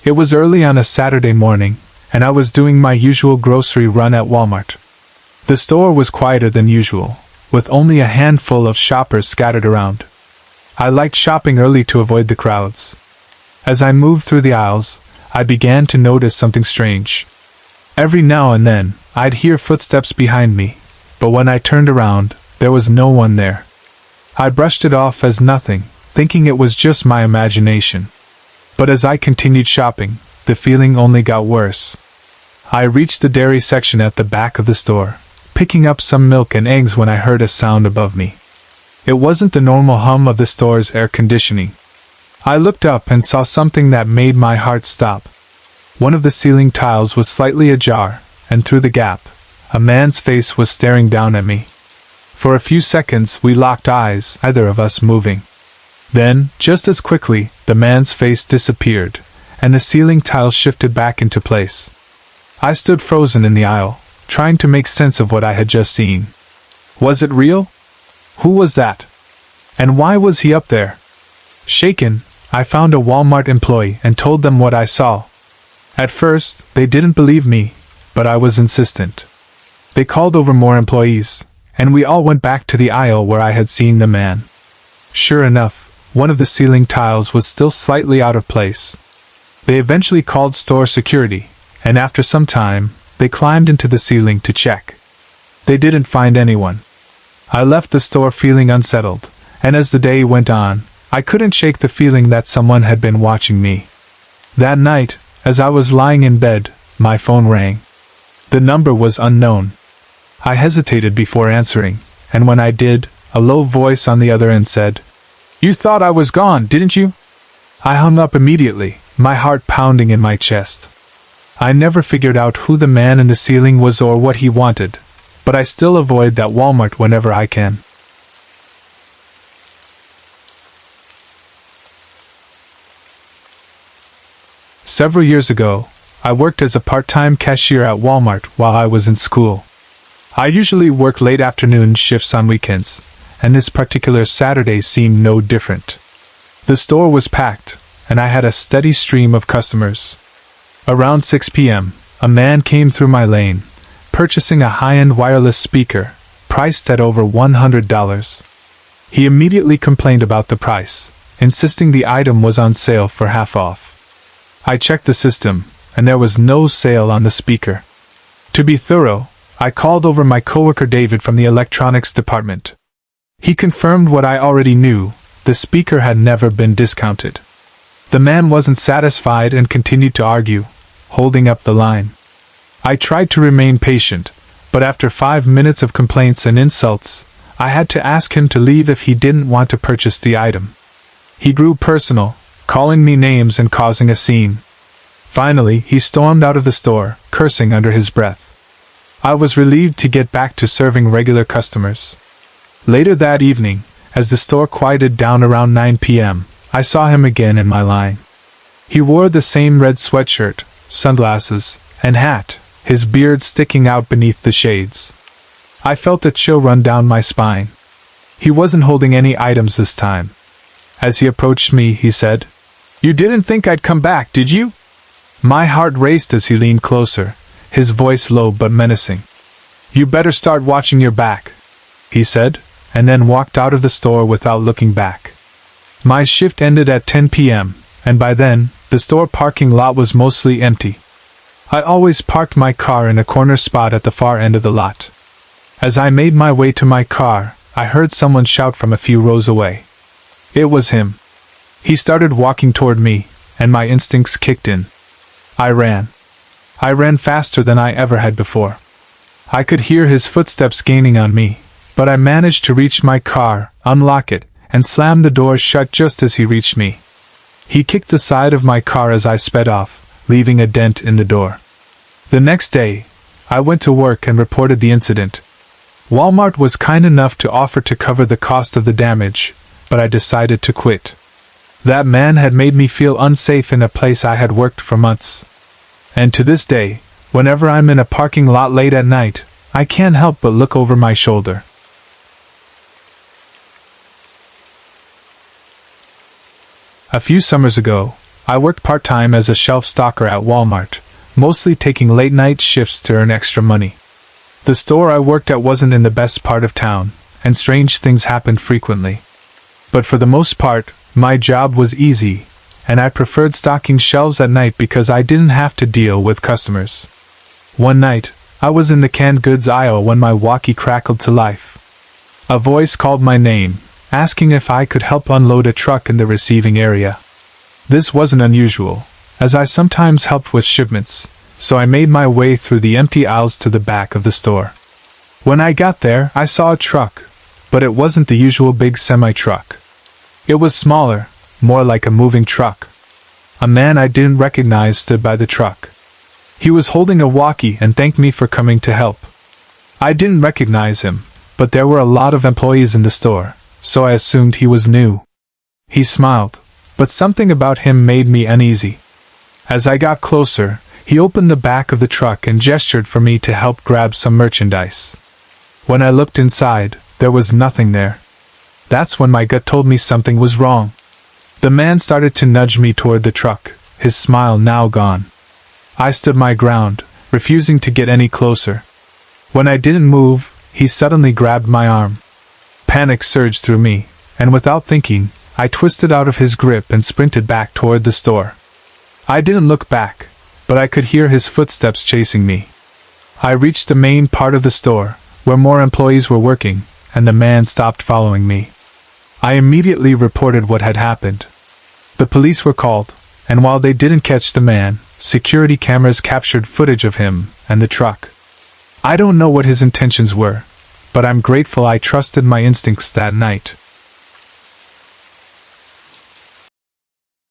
It was early on a Saturday morning, and I was doing my usual grocery run at Walmart. The store was quieter than usual, with only a handful of shoppers scattered around. I liked shopping early to avoid the crowds. As I moved through the aisles, I began to notice something strange. Every now and then, I'd hear footsteps behind me, but when I turned around, there was no one there. I brushed it off as nothing, thinking it was just my imagination. But as I continued shopping, the feeling only got worse. I reached the dairy section at the back of the store, picking up some milk and eggs when I heard a sound above me. It wasn't the normal hum of the store's air conditioning. I looked up and saw something that made my heart stop. One of the ceiling tiles was slightly ajar, and through the gap, a man's face was staring down at me. For a few seconds we locked eyes, neither of us moving. Then, just as quickly, the man's face disappeared, and the ceiling tile shifted back into place. I stood frozen in the aisle, trying to make sense of what I had just seen. Was it real? Who was that? And why was he up there? Shaken, I found a Walmart employee and told them what I saw. At first, they didn't believe me, but I was insistent. They called over more employees, and we all went back to the aisle where I had seen the man. Sure enough, one of the ceiling tiles was still slightly out of place. They eventually called store security, and after some time, they climbed into the ceiling to check. They didn't find anyone. I left the store feeling unsettled, and as the day went on, I couldn't shake the feeling that someone had been watching me. That night, as I was lying in bed, my phone rang. The number was unknown. I hesitated before answering, and when I did, a low voice on the other end said, "You thought I was gone, didn't you?" I hung up immediately, my heart pounding in my chest. I never figured out who the man in the ceiling was or what he wanted, but I still avoid that Walmart whenever I can. Several years ago, I worked as a part-time cashier at Walmart while I was in school. I usually work late afternoon shifts on weekends, and this particular Saturday seemed no different. The store was packed, and I had a steady stream of customers. Around 6 p.m., a man came through my lane, purchasing a high-end wireless speaker, priced at over $100. He immediately complained about the price, insisting the item was on sale for half off. I checked the system, and there was no sale on the speaker. To be thorough, I called over my coworker David from the electronics department. He confirmed what I already knew: the speaker had never been discounted. The man wasn't satisfied and continued to argue, holding up the line. I tried to remain patient, but after 5 minutes of complaints and insults, I had to ask him to leave if he didn't want to purchase the item. He grew personal, calling me names and causing a scene. Finally, he stormed out of the store, cursing under his breath. I was relieved to get back to serving regular customers. Later that evening, as the store quieted down around 9 p.m., I saw him again in my line. He wore the same red sweatshirt, sunglasses, and hat, his beard sticking out beneath the shades. I felt a chill run down my spine. He wasn't holding any items this time. As he approached me, he said, "You didn't think I'd come back, did you?" My heart raced as he leaned closer, his voice low but menacing. "You better start watching your back," he said, and then walked out of the store without looking back. My shift ended at 10 p.m., and by then, the store parking lot was mostly empty. I always parked my car in a corner spot at the far end of the lot. As I made my way to my car, I heard someone shout from a few rows away. It was him. He started walking toward me, and my instincts kicked in. I ran. I ran faster than I ever had before. I could hear his footsteps gaining on me, but I managed to reach my car, unlock it, and slam the door shut just as he reached me. He kicked the side of my car as I sped off, leaving a dent in the door. The next day, I went to work and reported the incident. Walmart was kind enough to offer to cover the cost of the damage, but I decided to quit. That man had made me feel unsafe in a place I had worked for months. And to this day, whenever I'm in a parking lot late at night, I can't help but look over my shoulder. A few summers ago, I worked part-time as a shelf stocker at Walmart, mostly taking late-night shifts to earn extra money. The store I worked at wasn't in the best part of town, and strange things happened frequently. But for the most part, my job was easy, and I preferred stocking shelves at night because I didn't have to deal with customers. One night, I was in the canned goods aisle when my walkie crackled to life. A voice called my name, asking if I could help unload a truck in the receiving area. This wasn't unusual, as I sometimes helped with shipments, so I made my way through the empty aisles to the back of the store. When I got there, I saw a truck, but it wasn't the usual big semi-truck. It was smaller, more like a moving truck. A man I didn't recognize stood by the truck. He was holding a walkie and thanked me for coming to help. I didn't recognize him, but there were a lot of employees in the store, so I assumed he was new. He smiled, but something about him made me uneasy. As I got closer, he opened the back of the truck and gestured for me to help grab some merchandise. When I looked inside, there was nothing there. That's when my gut told me something was wrong. The man started to nudge me toward the truck, his smile now gone. I stood my ground, refusing to get any closer. When I didn't move, he suddenly grabbed my arm. Panic surged through me, and without thinking, I twisted out of his grip and sprinted back toward the store. I didn't look back, but I could hear his footsteps chasing me. I reached the main part of the store, where more employees were working, and the man stopped following me. I immediately reported what had happened. The police were called, and while they didn't catch the man, security cameras captured footage of him and the truck. I don't know what his intentions were, but I'm grateful I trusted my instincts that night.